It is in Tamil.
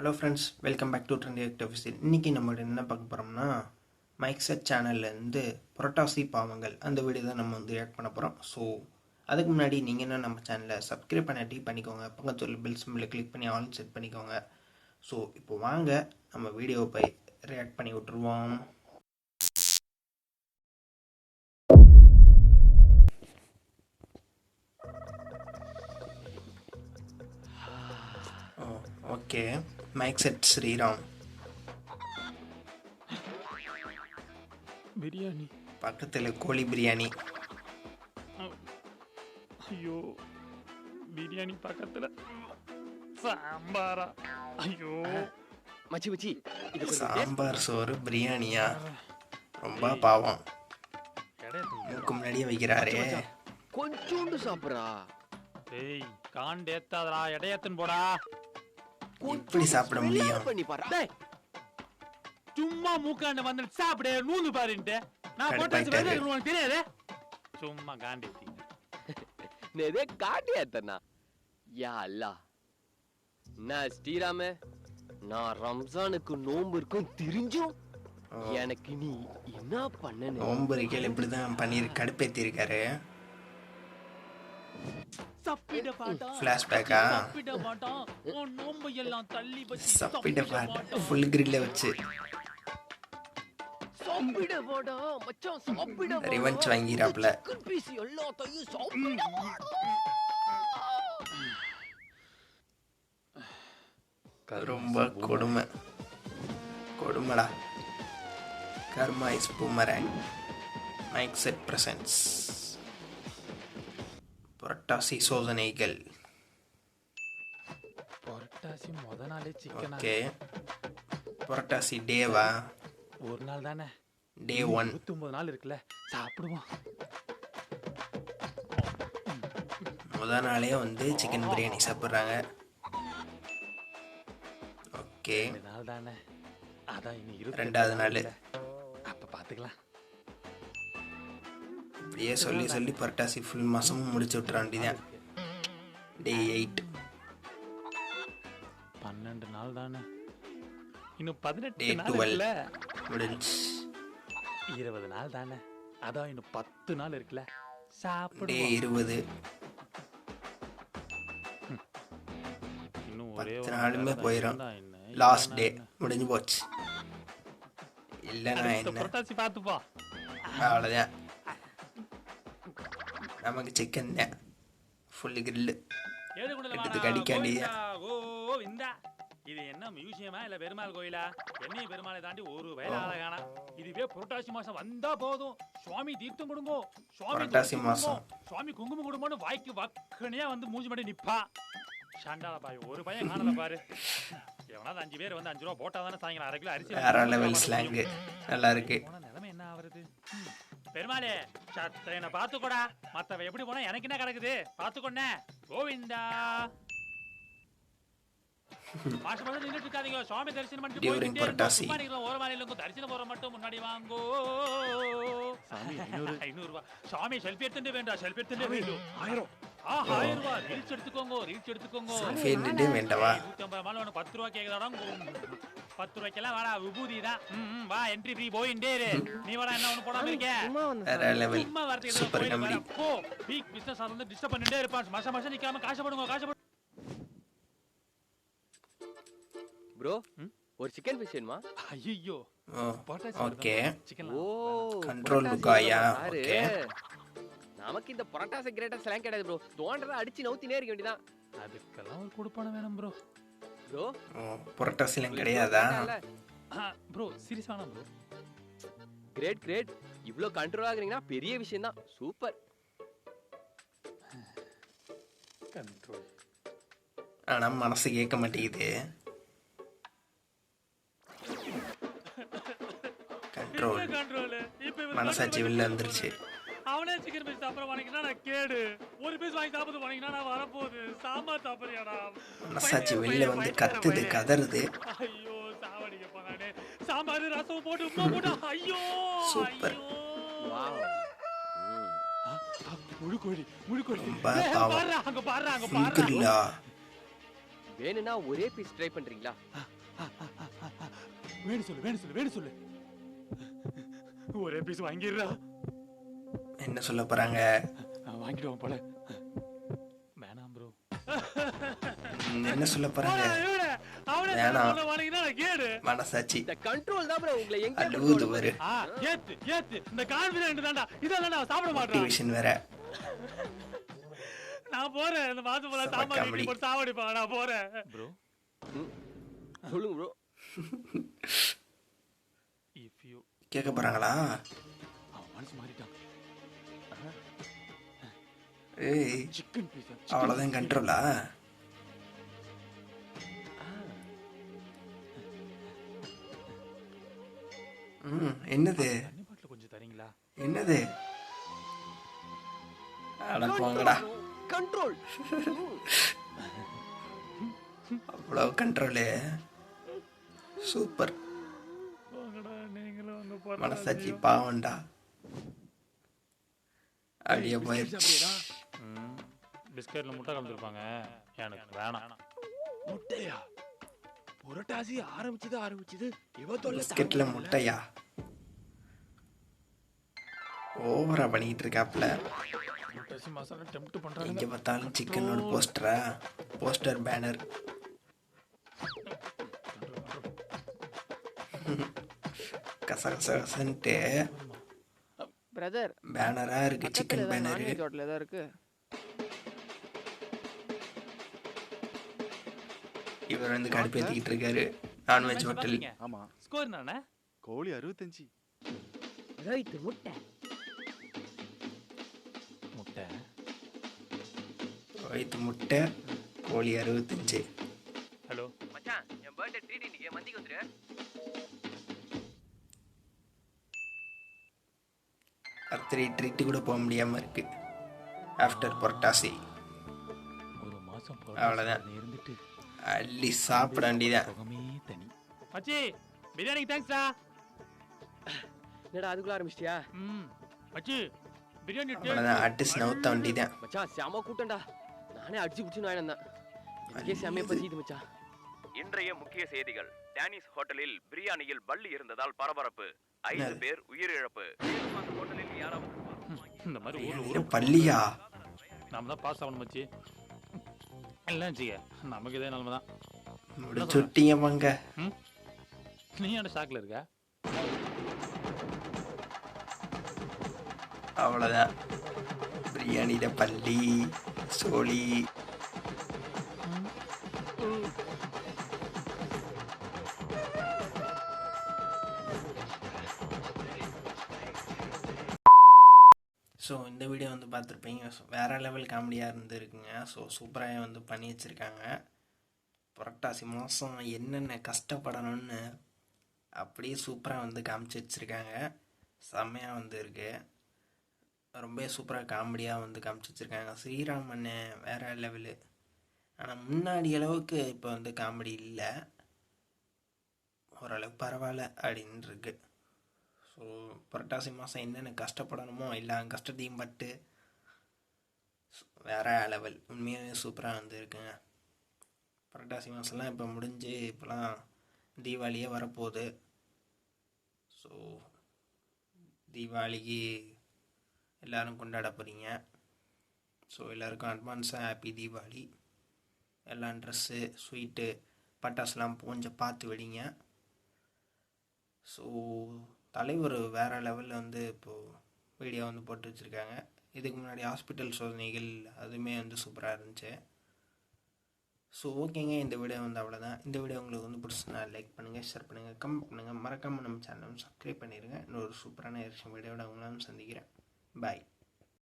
Hello friends, welcome back to trendy activist. இன்றைக்கி நம்ம என்ன பார்க்க போகிறோம்னா, மைக் செட் சேனல்லேருந்து புரட்டாசி பாவங்கள் அந்த வீடியோ தான் நம்ம ரியாக்ட் பண்ண போகிறோம். ஸோ அதுக்கு முன்னாடி நீங்கள் என்ன நம்ம சேனலை சப்ஸ்கிரைப் பண்ணிக்கோங்க, பக்கத்தில் பெல் சிம்பிளை கிளிக் பண்ணி ஆல் செட் பண்ணிக்கோங்க. ஸோ இப்போ வாங்க நம்ம வீடியோவை போய் ரியாக்ட் பண்ணி விட்டுருவோம். Okay, mic set Sriram. Biryani பக்கத்தில் கோழி பிரியாணி. ஐயோ, பிரியாணி பக்கத்துல சாம்பாரா? ஐயோ மச்சி மச்சி, இது சாம்பார் சோறு பிரியாணியா? ரொம்ப பாவம். மூக்கு முன்னாடியே வைக்கிறாரே. கொஞ்சோண்டு சாப்பிட்றா. ஏய், காண்டேத்தாதடா, எடையத்தன் போடா. எப்படி சாப்பிட முடியும்? பண்ணி பாரு. சும்மா மூக்காண்ட வந்து சாப்பிடு, நூந்து பாருன்ட்டு. நான் போட்டாச்சு வேற உனக்கு தெரியாது. சும்மா காண்டேத்தி. நேதே காண்டியாத்தனா. யா அல்லாஹ். நான் ஸ்ரீராமே, நான் ரம்ஜானுக்கு நோன்பு இருக்கும் தெரிஞ்சும் எனக்கு நீ என்ன பண்ண? நோன்பு இருக்கையில் இப்படிதான் பண்ணி கடுப்பேத்தி இருக்காரு. ஃபிளாஷ்பேக்கா? சப்பிட பாட்டு ஃபுல் கிரில்ல வச்சு ரிவெஞ்ச் வாங்கிராப்ல. ரொம்ப கொடுமைடா. Karma is boomerang. Mic set presence. Purattasi சோதனைகள். புரட்டாசி முத நாளே சிக்கன். ஓகே, புரட்டாசி டேவா? ஒரு நாள் தானே, டே 1. 29 நாள் இருக்குல்ல, சாப்பிடுவோம். முத நாளே வந்து சிக்கன் பிரியாணி சாப்பிட்றாங்க. ஓகே, நாள் தானே, அதான் இனி ரெண்டாவது நாள். அப்ப பாத்துக்கலாம். இப்படியே சொல்லி புரட்டாசி ஃபுல் மாசமும் முடிச்சு விட்டுற வேண்டியதான். டே 8. 12 நாள் தானே, இன்னும் 18 டே நாள் 12 இருக்குல்ல, முடிஞ்சு. 20 நாள் தானே, அதான் இன்னும் 10 நாள் இருக்குல்ல, டே சாப்பிடுவோம். 20. இன்னும் 10 நாளுமே போயிடும். லாஸ்ட் டே முடிஞ்சு போச்சு. இல்லைன்னா என்ன, புரட்டாசி பார்த்துப்பா. அவ்வளோதான். நமக்கு சிக்கன் தான் ஃபுல் கிரில்லு. எடுத்து கடிக்காண்டியா? இது என்ன மியூசியமா இல்ல பெருமாள் கோயிலா? என்னையும் பெருமாளை தாண்டி ஒரு வயல ஆளகானா. இதுவே புரட்டாசி மாசம் வந்தா போதும், சுவாமி தீர்த்தம் கொடுங்கோ, புரட்டாசி மாசம் சுவாமி குங்குமம் கொடுங்கோன்னு வாய்க்கு வக்கனையா வந்து மூஞ்சி மாட்டி நிப்பா. சண்டால பாய் ஒரு பையன் காணல பாரு. எவனாவது 5 பேர் வந்து 5 ரூபா போட்டா தானே சாயங்காலம் 1/2 கிலோ அரிசி. வேற லெவல் ஸ்லாங்கு, நல்லா இருக்கு. நிலைமை என்ன ஆகுறது? பெருமாளே, சத்திரனை பாத்துக்கோடா. மத்தவ எப்படி போனா எனக்கு என்ன கிடக்குது? பாத்துக்கொன்னே கோவிந்தா. மாசம் மாசம் நின்றுட்டு இருக்காதீங்க, சுவாமி தரிசனம் பண்ணிட்டு போயிட்டே இருக்கோம். ஒரு மாநிலம் தரிசனம் போற மட்டும் முன்னாடி வாங்கோ. 500 ரூபாய். சுவாமி செல்ஃபி எடுத்துட்டு வேண்டாம், செல்ஃபி எடுத்துட்டு வேண்டும். 1000 ரூபாய். ரீல்ஸ் எடுத்துக்கோங்க. செல்ஃபி எடுத்துட்டு வேண்டவா? 150 மேல 10 ரூபாய் கேக்குதாடா? 10 ரூபாய்க்கெல்லாம் வாடா, விபூதி தான். வா, என்ட்ரி ஃப்ரீ, போயிட்டே இரு. நீ வாடா, என்ன ஒண்ணு போடாம இருக்க? வேற லெவல். சும்மா வரதுக்கு சூப்பர் காமெடி. போ. பீக் பிசினஸ் ஆளு வந்து டிஸ்டர்ப் பண்ணிட்டே இருப்பான். மாசம் நிக்காம காசு போடுங்க. ப்ரோ, ஒரு சிக்கன் பீஸ் வேணுமா? ஐயோ, ஓகே. ஓ, கண்ட்ரோல் லுக்காயா? ஓகே. நமக்கு இந்த புரட்டாசி கிரேட்டர் ஸ்லாங் கிடையாது ப்ரோ. தோன்றத அடிச்சு நவுத்தினே இருக்க வேண்டியதான். அதுக்கெல்லாம் ஒரு கொடுப்பான வேணும் ப்ரோ. புரட்டாசிலாம் கிடையாதா ப்ரோ? சீரியஸா வேணாம் ப்ரோ. கிரேட். இவ்ளோ கண்ட்ரோல் ஆகுறீங்கன்னா பெரிய விஷயம் தான். சூப்பர். கண்ட்ரோல். ஆனா மனசு கேட்க மாட்டேங்குது. கண்ட்ரோல். மனசாட்சி வெளில வந்துருச்சு. அவனே சிக்கன் பீஸ் சாப்பிட வாங்கினா நான் கேடு. ஒரு பீஸ் வாங்கி சாப்பிட்டு வாங்கினா நான் வரப்போகுது. சாம்பார் சாப்பிடுறியாடா? மனசாட்சி வெளில வந்து கத்துது, கதறுது. ஐயோ, சாவடிக்க போறானே. சாம்பார் ரசம் போட்டு உப்பு போட்டு. ஐயோ சூப்பர். வாவ். முழுக்கோழி. அங்க பாருடா. வேணும்னா ஒரே பீஸ் ட்ரை பண்றீங்களா? வேணும் சொல்லு ஒரே பீஸ் வாங்கிடுறா. என்ன சொல்ல போகிறாங்க? வாங்கிடுவோம் போல. வேணாம் ப்ரோ. என்ன சொல்ல போகிறாங்க? வேணாம். மனசாட்சி இந்த கண்ட்ரோல் தான் bro உங்களை எங்க அழுவுது வரு. ஏத்து இந்த கான்ஃபிடன்ட் தான்டா. இதெல்லாம் சாப்பிட மாட்டேன். மோட்டிவேஷன் வேற. நான் போறேன். இந்த மாசம் போல சாமான் போட்டு சாவடிப்பாங்க. நான் போறேன் ப்ரோ. சொல்லுங்க ப்ரோ. இஃப் யூ கேட்க போகிறாங்களா? அவன் மனசு மாறிட்டான். ஏய், சிக்கன் பீஸா அவ்வளோதான் கண்ட்ரோலா? என்னது தண்ணி பாட்டில் கொஞ்சம் தரீங்களா? என்னது? அட போங்கடா. கண்ட்ரோல். அவ்வளோ கண்ட்ரோலு. சூப்பர். போங்கடா நீங்களும் அங்க போறா. மனசாட்சி பாவம்டா. அப்படியே போயிடுச்சு. பிஸ்கட்ல முட்டை கலந்துருப்பாங்க. எனக்கு வேணாம். முட்டையா? புரட்டாசி ஆரம்பிச்சது இவ தொல்லை. பிஸ்கெட்ல முட்டையா? ஓவரா பண்ணிட்டு இருக்காப்ல. முட்டை மசாலா டெம்ப்ட் பண்றாங்க. எங்க பார்த்தாலும் சிக்கனோட போஸ்டரா, போஸ்டர் பேனர். கசகசன்ட்டு பிரதர் பேனரா இருக்கு. Chicken banner. ஹோட்டல்ல தான் இருக்கு. இவர் வந்து கடுப்பேத்திக்கிட்டு இருக்காரு. Non veg hotel. ஆமா. ஸ்கோர் என்னண்ணே? கோழி 65. ரைட் முட்டை. முட்டை வயிற்று முட்டை. கோழி 65. ஹலோ மச்சான் என் பர்த்டே ட்ரீட் இன்னைக்கு மந்திக்கு வந்துரு. பர்த்டே ட்ரீட்டு கூட போக முடியாம இருக்கு. ஆஃப்டர் புரட்டாசி. ஒரு மாசம் அவ்வளவுதான். இருந்துட்டு அள்ளி சாப்பிட வேண்டியதான். சுகமே தனி. மச்சி பிரியாணிக்கு தேங்க்ஸ்டா. என்னடா அதுக்குள்ள ஆரம்பிச்சிட்டியா? மச்சி பிரியாணி அவ்வளோதான். அடிச்சு நவுத்த வேண்டியதான். மச்சான் செம கூட்டம்டா. நானே அடிச்சு புடிச்சு வாங்கினேன். எனக்கே செமையா பசிக்குது மச்சான். இன்றைய முக்கிய செய்திகள். டேனிஸ் ஹோட்டலில் பிரியாணியில் பள்ளி இருந்ததால் பரபரப்பு. 5 பேர் உயிரிழப்பு. அந்த ஹோட்டலில் யாராவது இந்த மாதிரி இது பள்ளியா? நாம தான் பாஸ் ஆகணும் மச்சி. எல்லாம் செய்ய நமக்கு இதே நிலைமை தான். முடிச்சுட்டீங்க வாங்க. நீ என்ன ஷாக்ல இருக்க? அவ்வளோதான். பிரியாணியில பள்ளி சோழி. ஸோ இந்த வீடியோ வந்து பார்த்துருப்பீங்க. ஸோ வேறு லெவல் காமெடியாக இருந்துருக்குங்க. ஸோ சூப்பராக வந்து பண்ணி வச்சுருக்காங்க. புரட்டாசி மாதம் என்னென்ன கஷ்டப்படணும்னு அப்படியே சூப்பராக வந்து காமிச்சு வச்சுருக்காங்க. செம்மையாக வந்து இருக்குது. ரொம்ப சூப்பராக காமெடியாக வந்து காமிச்சு வச்சுருக்காங்க. ஸ்ரீராமன் வேறு லெவலு. ஆனால் முன்னாடி அளவுக்கு இப்போ வந்து காமெடி இல்லை. ஓரளவுக்கு பரவாயில்ல அப்படின்னு இருக்கு. ஸோ புரட்டாசி மாதம் என்னென்ன கஷ்டப்படணுமோ எல்லா கஷ்டத்தையும் பட்டு வேறு லெவல். உண்மையாகவே சூப்பராக வந்து இருக்குங்க. புரட்டாசி மாதம்லாம் இப்போ முடிஞ்சு இப்போலாம் தீபாவளியே வரப்போகுது. ஸோ தீபாவளிக்கு எல்லோரும் கொண்டாட போகிறீங்க. ஸோ எல்லோருக்கும் அட்வான்ஸாக ஹாப்பி தீபாவளி. எல்லாம் ட்ரெஸ்ஸு ஸ்வீட்டு பட்டாசுலாம் கொஞ்சம் பார்த்து வெடிங்க. ஸோ தலைவர் வேறு லெவலில் வந்து இப்போது வீடியோ வந்து போட்டு வச்சுருக்காங்க. இதுக்கு முன்னாடி ஹாஸ்பிட்டல் சோதனைகள் அதுவுமே வந்து சூப்பராக இருந்துச்சு. ஸோ ஓகேங்க, இந்த வீடியோ வந்து அவ்வளோதான். இந்த வீடியோ உங்களுக்கு வந்து பிடிச்சுன்னா லைக் பண்ணுங்கள், ஷேர் பண்ணுங்கள், கமெண்ட் பண்ணுங்கள். மறக்காமல் நம்ம சேனலும் சப்ஸ்கிரைப் பண்ணிடுங்க. இன்னொரு சூப்பரான வீடியோட உங்களாலும் சந்திக்கிறேன். பாய்.